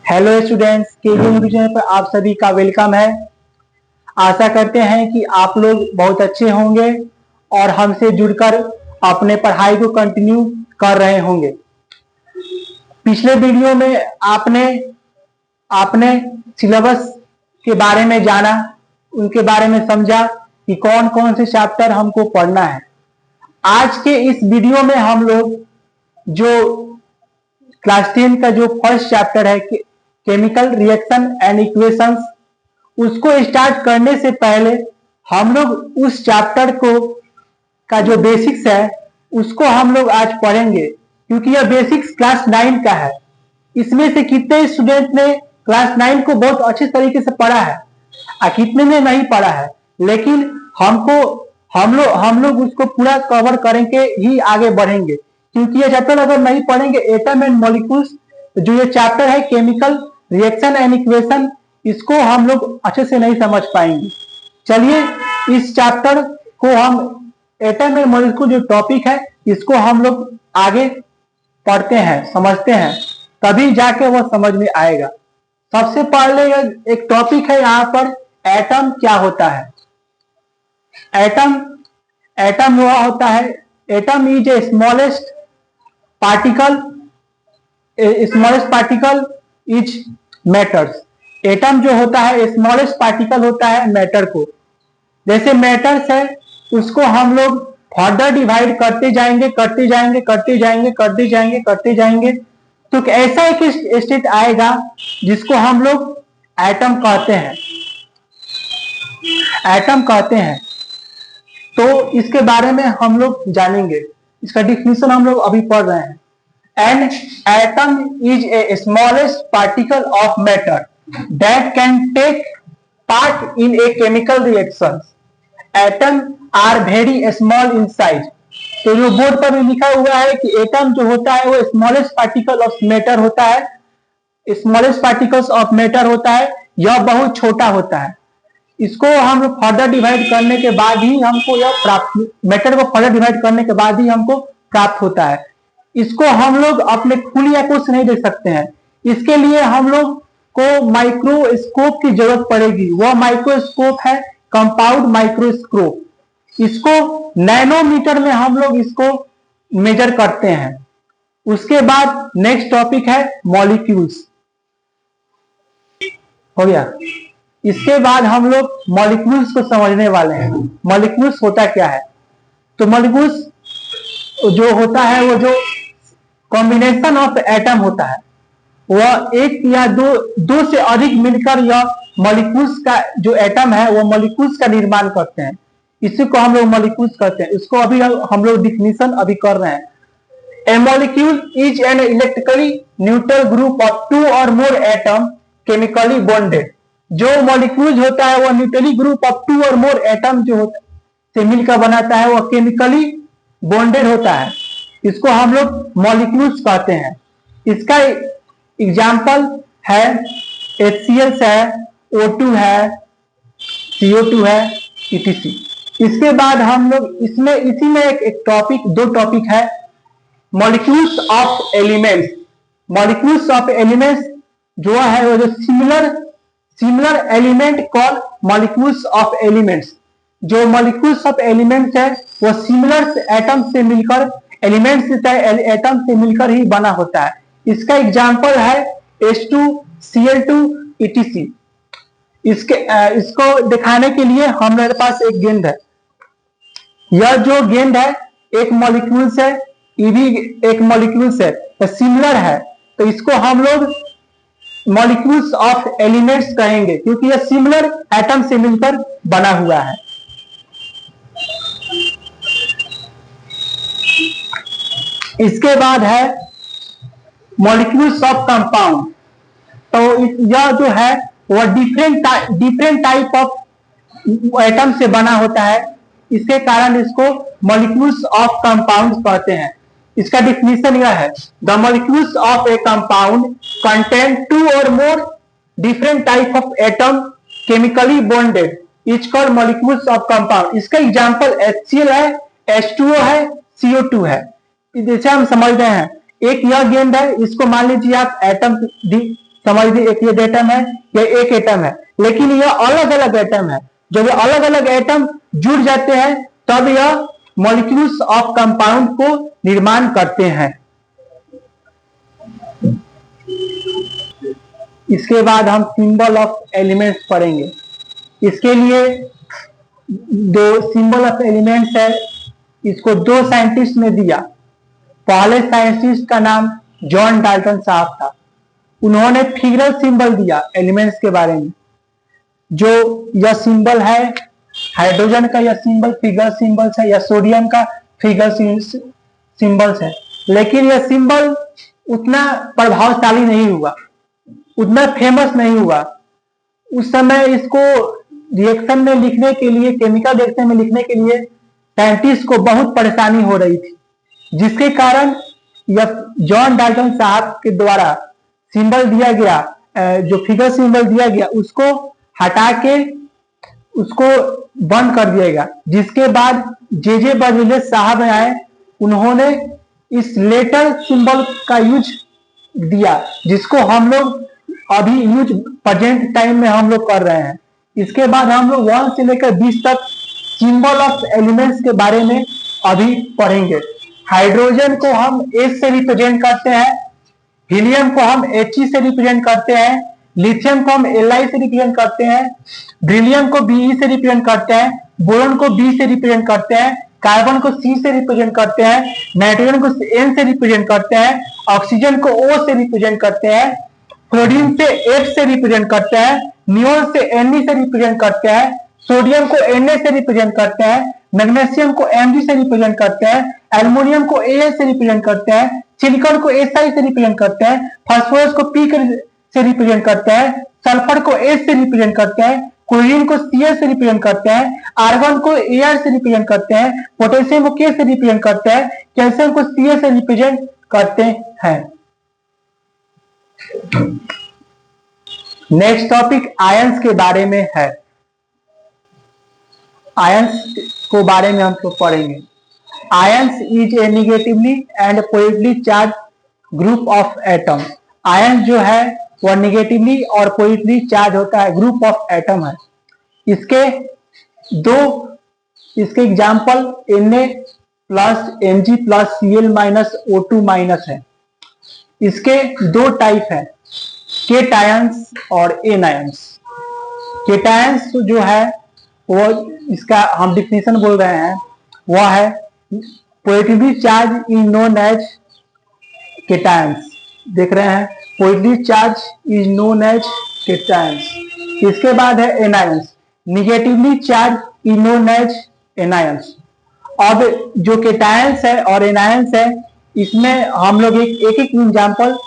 Hello students, KG YouTube channel पर आप सभी का वेलकम है। आशा करते हैं कि आप लोग बहुत अच्छे होंगे और हमसे जुड़कर अपने पढ़ाई को कंटिन्यू कर रहे होंगे। पिछले वीडियो में आपने आपने सिलेबस के बारे में जाना, उनके बारे में समझा कि कौन कौन से चैप्टर हमको पढ़ना है। आज के इस वीडियो में हम लोग जो क्लास 10 का जो फर्स्ट चैप्टर है केमिकल रिएक्शन एंड इक्वेशंस, उसको स्टार्ट करने से पहले हम लोग उस चैप्टर को का जो बेसिक्स है उसको हम लोग आज पढ़ेंगे, क्योंकि यह बेसिक्स क्लास 9 का है। इसमें से कितने स्टूडेंट ने क्लास 9 को बहुत अच्छे तरीके से पढ़ा है और कितने ने नहीं पढ़ा है, लेकिन हम लोग उसको पूरा कवर करके ही आगे बढ़ेंगे, क्योंकि ये चैप्टर अगर नहीं पढ़ेंगे एटम एंड मॉलिक्यूल्स, जो ये चैप्टर है केमिकल रिएक्शन एंड इक्वेशन, इसको हम लोग अच्छे से नहीं समझ पाएंगे। चलिए इस चैप्टर को हम एटम एंड मॉलिक्यूल जो टॉपिक है इसको हम लोग आगे पढ़ते हैं, समझते हैं, तभी जाके वो समझ में आएगा। सबसे पहले एक टॉपिक है यहाँ पर, एटम क्या होता है। एटम वह होता है, atom is a smallest particle is matters. Atom जो होता है स्मॉलेस्ट पार्टिकल होता है मैटर को। जैसे मैटर्स है उसको हम लोग फर्दर डिवाइड करते जाएंगे तो ऐसा एक स्टेट आएगा जिसको हम लोग एटम कहते हैं। तो इसके बारे में हम लोग जानेंगे, इसका डिफिनेशन हम लोग अभी पढ़ रहे हैं। An atom is a smallest particle of matter that can take part in a chemical reaction. Atoms are very small in size. तो जो बोर्ड पर भी लिखा हुआ है कि एटम जो होता है वो स्मॉलेस्ट पार्टिकल ऑफ मैटर होता है, स्मॉलेस्ट पार्टिकल्स ऑफ मैटर होता है, यह बहुत छोटा होता है। इसको हम फर्दर डिवाइड करने के बाद ही हमको यह प्राप्त, मैटर को फर्दर डिवाइड करने के बाद ही हमको प्राप्त होता है। इसको हम लोग अपने खुली आंखों से नहीं देख सकते हैं, इसके लिए हम लोग को माइक्रोस्कोप की जरूरत पड़ेगी। वह माइक्रोस्कोप है कंपाउंड माइक्रोस्कोप। इसको नैनोमीटर में हम लोग इसको मेजर करते हैं। उसके बाद नेक्स्ट टॉपिक है मॉलिक्यूल्स, हो गया। इसके बाद हम लोग मॉलिक्यूल्स को समझने वाले हैं। मॉलिक्यूल्स होता क्या है? तो मॉलिक्यूल्स जो होता है वो जो कॉम्बिनेशन ऑफ एटम होता है, वह एक या दो से अधिक मिलकर यह मॉलिक्यूल्स का जो एटम है वो मॉलिक्यूल्स का निर्माण करते हैं। इसी को हम लोग मॉलिक्यूल्स कहते हैं। इसको अभी हम लोग डिफिनीशन अभी कर रहे हैं। A molecule is an electrically neutral group of two or more atom chemically bonded. जो मॉलिक्यूल होता है वो neutrally group of two or more atom जो होता से मिलकर बनाता है, वह केमिकली बॉन्डेड होता है। इसको हम लोग मॉलिक्यूल्स कहते हैं। इसका एग्जाम्पल है HCl है, O2 है, CO2 है, etc। इसके बाद हम लोग इसी में एक टॉपिक, दो टॉपिक है, molecules of elements. Molecules of elements जो है वो जो similar element call molecules of elements. जो मॉलिक्यूल्स ऑफ एलिमेंट्स है वो सिमिलर एटम से मिलकर, एलिमेंट्स एटम से मिलकर ही बना होता है। इसका एग्जाम्पल है H2, Cl2, etc। इसको दिखाने के लिए हमारे पास एक गेंद है। यह जो गेंद है एक मॉलिक्यूल से, ये भी एक मॉलिक्यूल से तो सिमिलर है, तो इसको हम लोग मॉलिक्यूल्स ऑफ एलिमेंट्स कहेंगे, क्योंकि यह सिमिलर एटम से मिलकर बना हुआ है। इसके बाद है मॉलिक्यूल्स ऑफ कंपाउंड। तो यह जो है वह डिफरेंट टाइप ऑफ एटम से बना होता है, इसके कारण इसको मॉलिक्यूल्स ऑफ कंपाउंड कहते हैं। इसका डिफिनीशन यह है, the molecules of a compound contain two or more different type of atom chemically bonded is called molecules of compound. इसका एग्जांपल HCl है, H2O है, CO2 है। जैसे हम समझ रहे हैं, एक यह गेंद है, इसको मान लीजिए आप एटम समझ लीजिए एक ये एटम है, ये एक एटम है, लेकिन यह अलग अलग एटम है। जब ये अलग अलग एटम जुड़ जाते हैं तब यह मॉलिक्यूल्स ऑफ कंपाउंड को निर्माण करते हैं। इसके बाद हम सिंबल ऑफ एलिमेंट्स पढ़ेंगे। इसके लिए दो सिंबल ऑफ एलिमेंट्स है, इसको दो साइंटिस्ट ने दिया। पहले साइंटिस्ट का नाम जॉन डाल्टन साहब था। उन्होंने फिगरल सिंबल दिया एलिमेंट्स के बारे में। जो यह सिंबल है हाइड्रोजन का, यह सिंबल फिगर सिंबल्स है, या सोडियम का फिगर सिंबल्स है। लेकिन यह सिंबल उतना प्रभावशाली नहीं हुआ, उतना फेमस नहीं हुआ। उस समय इसको रिएक्शन में लिखने के लिए, केमिकल रिएक्शन में लिखने के लिए साइंटिस्ट को बहुत परेशानी हो रही थी, जिसके कारण यह जॉन डाल्टन साहब के द्वारा सिंबल दिया गया, जो फिगर सिंबल दिया गया उसको हटा के उसको बंद कर दिया गया। जिसके बाद जे बर्नौली साहब आए, उन्होंने इस लेटर सिंबल का यूज दिया, जिसको हम लोग अभी यूज प्रेजेंट टाइम में हम लोग कर रहे हैं। इसके बाद हम लोग 1 से लेकर 20 तक सिंबल ऑफ एलिमेंट्स के बारे में अभी पढ़ेंगे। हाइड्रोजन को हम H से रिप्रेजेंट करते हैं, हीलियम को हम He से रिप्रेजेंट करते हैं, लिथियम को हम Li से रिप्रेजेंट करते हैं, ब्रिलियम को Be से रिप्रेजेंट करते हैं, बोरॉन को B से रिप्रेजेंट करते हैं, कार्बन को C से रिप्रेजेंट करते हैं, नाइट्रोजन को N से रिप्रेजेंट करते हैं, ऑक्सीजन को O से रिप्रेजेंट करते हैं, फ्लोरीन से F से रिप्रेजेंट करते हैं, नियोन से Ne से रिप्रेजेंट करते हैं, सोडियम को Na से रिप्रेजेंट करते हैं, मैग्नीशियम को Mg से रिप्रेजेंट करते हैं, एल्युमिनियम को Al से रिप्रेजेंट करते हैं, सिलिकॉन को Si से रिप्रेजेंट करते हैं, फास्फोरस को P से रिप्रेजेंट करते हैं, सल्फर को H से रिप्रेजेंट करते हैं, क्लोरीन को Cl से रिप्रेजेंट करते हैं, आर्गन को Ar से रिप्रेजेंट करते हैं, पोटेशियम को K से रिप्रेजेंट करते हैं, कैल्शियम को Cl से रिप्रेजेंट करते हैं। नेक्स्ट टॉपिक आयंस के बारे में है। आयंस को बारे में हम लोग पढ़ेंगे। Ions is a negatively and positively charge group of atom. Ions जो है वह निगेटिवली और पॉजिटिवली चार्ज होता है ग्रुप ऑफ एटम है। इसके example Na plus Mg plus Cl minus O2 minus है। इसके दो टाइप है, केटायंस और एनायंस। केटायंस जो है वो, इसका हम डिफिनेशन बोल रहे हैं, वह है positively charge is known as cations. देख रहे हैं, positively charge is known as cations. इसके बाद है anions, negatively charge is known as anions. अब जो केटायंस है और एनायंस है, इसमें हम लोग एक एक एग्जाम्पल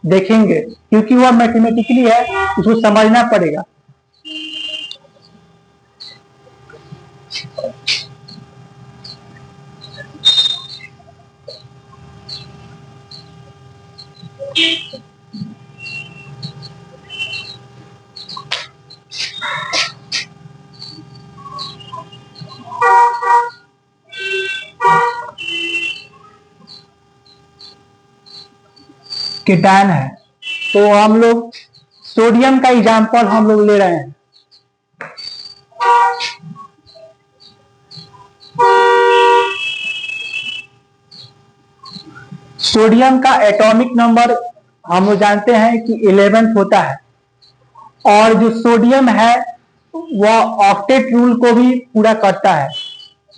देखेंगे, क्योंकि वह मैथमेटिकली है, उसको समझना पड़ेगा। केटायन है तो हम लोग सोडियम का एग्जाम्पल हम लोग ले रहे हैं। सोडियम का एटॉमिक नंबर हम लोग जानते हैं कि 11th होता है, और जो सोडियम है वह ऑक्टेट रूल को भी पूरा करता है,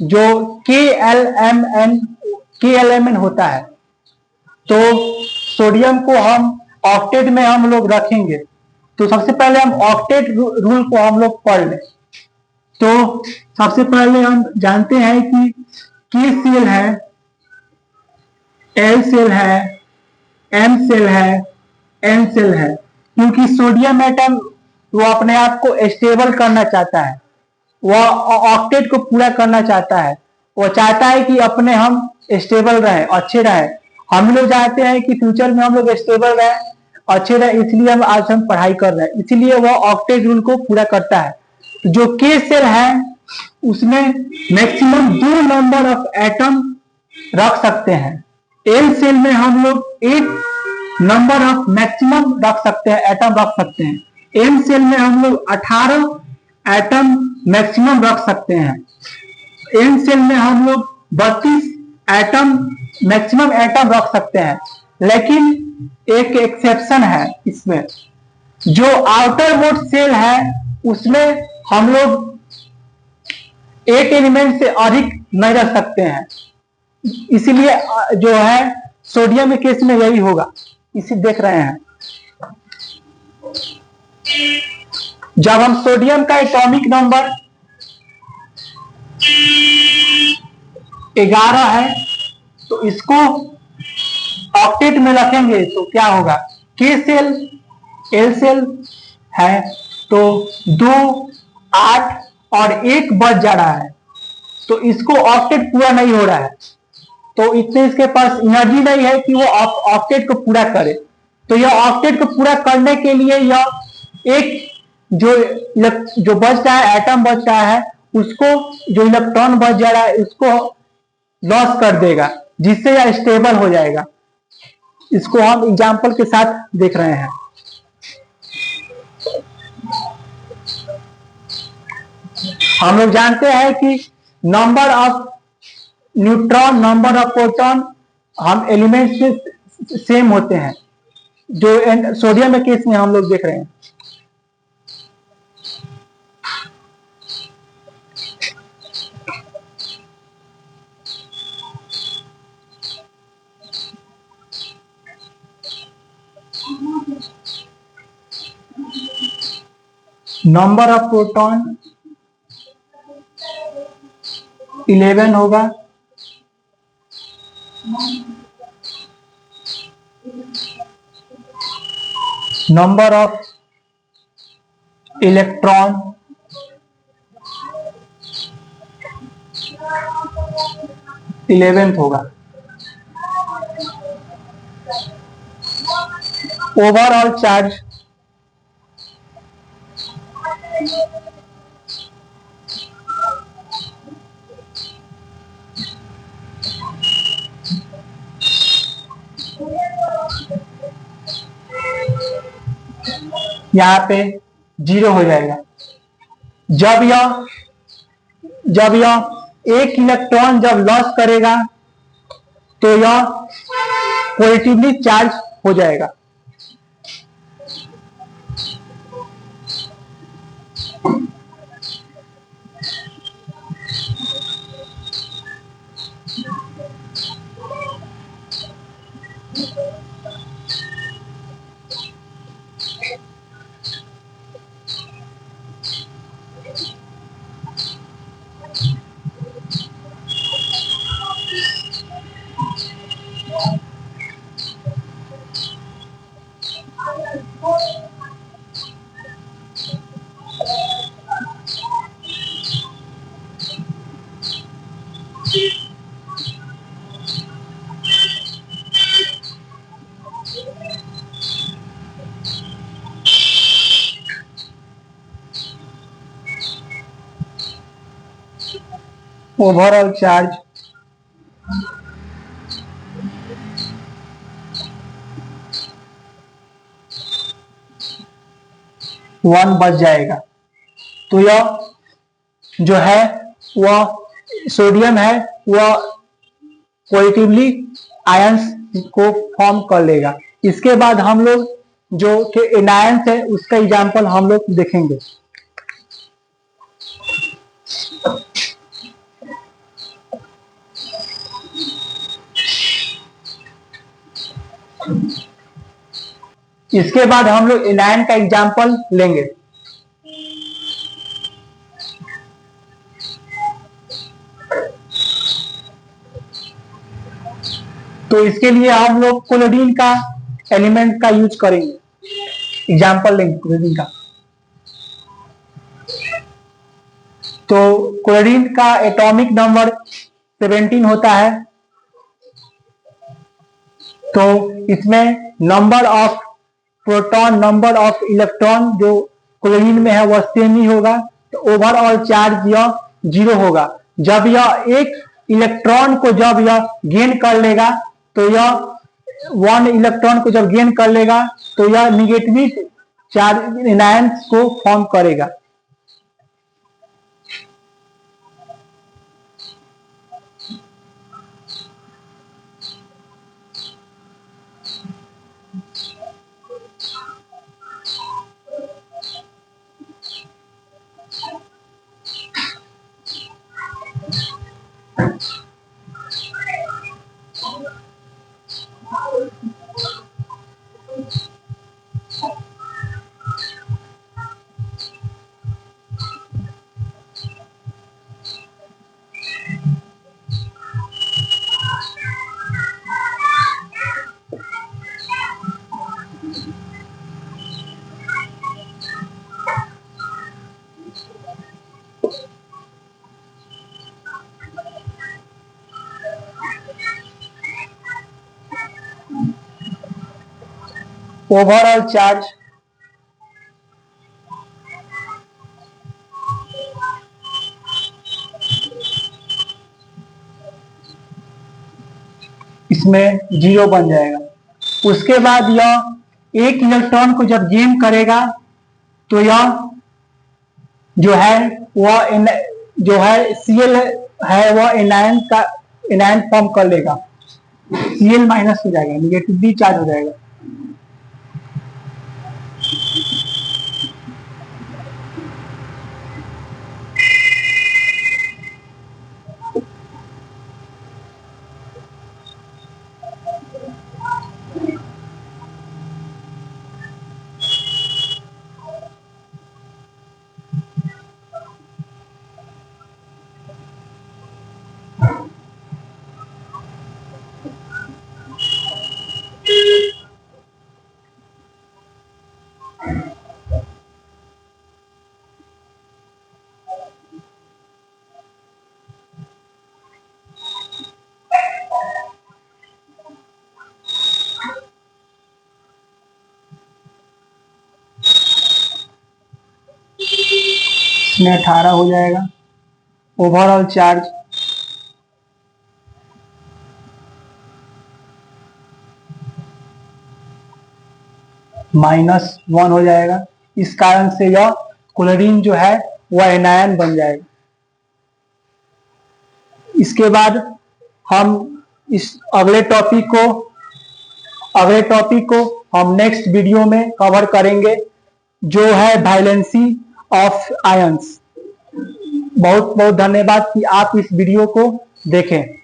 जो KLMN होता है। तो सोडियम को हम ऑक्टेट में हम लोग रखेंगे, तो सबसे पहले हम ऑक्टेट रूल को हम लोग पढ़ लें। तो सबसे पहले हम जानते हैं कि K सेल है, L सेल है, M सेल है, N सेल है, क्योंकि सोडियम एटम वो अपने आप को स्टेबल करना चाहता है, वह ऑक्टेट को पूरा करना चाहता है, वो चाहता है कि अपने हम स्टेबल रहे, अच्छे रहे। हम लोग चाहते हैं कि फ्यूचर में हम लोग स्टेबल रहे, अच्छे रहे, इसलिए हम आज हम पढ़ाई कर रहे हैं, इसलिए वह ऑक्टेट रूल को पूरा करता है। जो K सेल है उसमें मैक्सिमम 2 नंबर ऑफ एटम रख सकते हैं। L सेल में हम लोग 8 नंबर ऑफ मैक्सिमम रख सकते हैं, एटम रख सकते हैं। एम सेल में हम लोग 18 एटम मैक्सिमम रख सकते हैं। एन सेल में हम लोग 32 एटम मैक्सिमम एटम रख सकते हैं। लेकिन एक एक्सेप्शन है इसमें, जो आउटर मोस्ट सेल है उसमें हम लोग 8 एलिमेंट से अधिक नहीं रख सकते हैं। इसीलिए जो है सोडियम के केस में यही होगा, इसी देख रहे हैं। जब हम सोडियम का एटॉमिक नंबर 11 है तो इसको ऑक्टेट में रखेंगे तो क्या होगा, के सेल एल सेल है तो 2 8 और 1 बच जा रहा है, तो इसको ऑक्टेट पूरा नहीं हो रहा है, तो इतने इसके पास एनर्जी नहीं है कि वो ऑक्टेट को पूरा करे। तो यह ऑक्टेट को पूरा करने के लिए यह एक जो बच रहा है, एटम बच रहा है, उसको जो इलेक्ट्रॉन बच जा रहा है उसको लॉस कर देगा, जिससे यह स्टेबल हो जाएगा। इसको हम एग्जांपल के साथ देख रहे हैं। हम लोग जानते हैं कि number of neutron, number of proton हम एलिमेंट से सेम होते हैं, जो सोडियम के केस में हम लोग देख रहे हैं। नंबर ऑफ प्रोटॉन 11 होगा, नंबर ऑफ इलेक्ट्रॉन 11th होगा। ओवरऑल चार्ज यहाँ पे 0 हो जाएगा। जब यह एक इलेक्ट्रॉन जब लॉस करेगा तो यह पॉजिटिवली चार्ज हो जाएगा। ओवरऑल चार्ज 1 बच जाएगा। तो यह जो है वह सोडियम है, वह पॉजिटिवली आयंस को फॉर्म कर लेगा। इसके बाद हम लोग जो एनायंस है उसका एग्जांपल हम लोग देखेंगे। इसके बाद हम लोग एनायन का एग्जांपल लेंगे। तो इसके लिए हम लोग क्लोरीन का एलिमेंट का यूज करेंगे, एग्जांपल लेंगे क्लोरीन का। तो क्लोरीन का एटॉमिक नंबर 17 होता है। तो इसमें number of proton, number of electron जो क्लोरीन में है वह सेम ही होगा। तो ओवरऑल चार्ज यह 0 होगा। जब यह एक इलेक्ट्रॉन को जब यह गेन कर लेगा तो यह वन इलेक्ट्रॉन को जब गेन कर लेगा तो यह निगेटिव चार्ज एनायंस को फॉर्म करेगा। ओवरऑल चार्ज इसमें 0 बन जाएगा। उसके बाद यह एक इलेक्ट्रॉन को जब गेन करेगा तो यह जो है वह जो है Cl है वह एनायन फॉर्म कर लेगा, Cl माइनस हो जाएगा, निगेटिवली चार्ज हो जाएगा। इसमें 18 हो जाएगा। ओवरऑल चार्ज -1 हो जाएगा। इस कारण से यह क्लोरीन जो है वह एनायन बन जाएगा। इसके बाद हम इस अगले टॉपिक को हम नेक्स्ट वीडियो में कवर करेंगे, जो है वैलेंसी ऑफ आयंस। बहुत बहुत धन्यवाद कि आप इस वीडियो को देखें।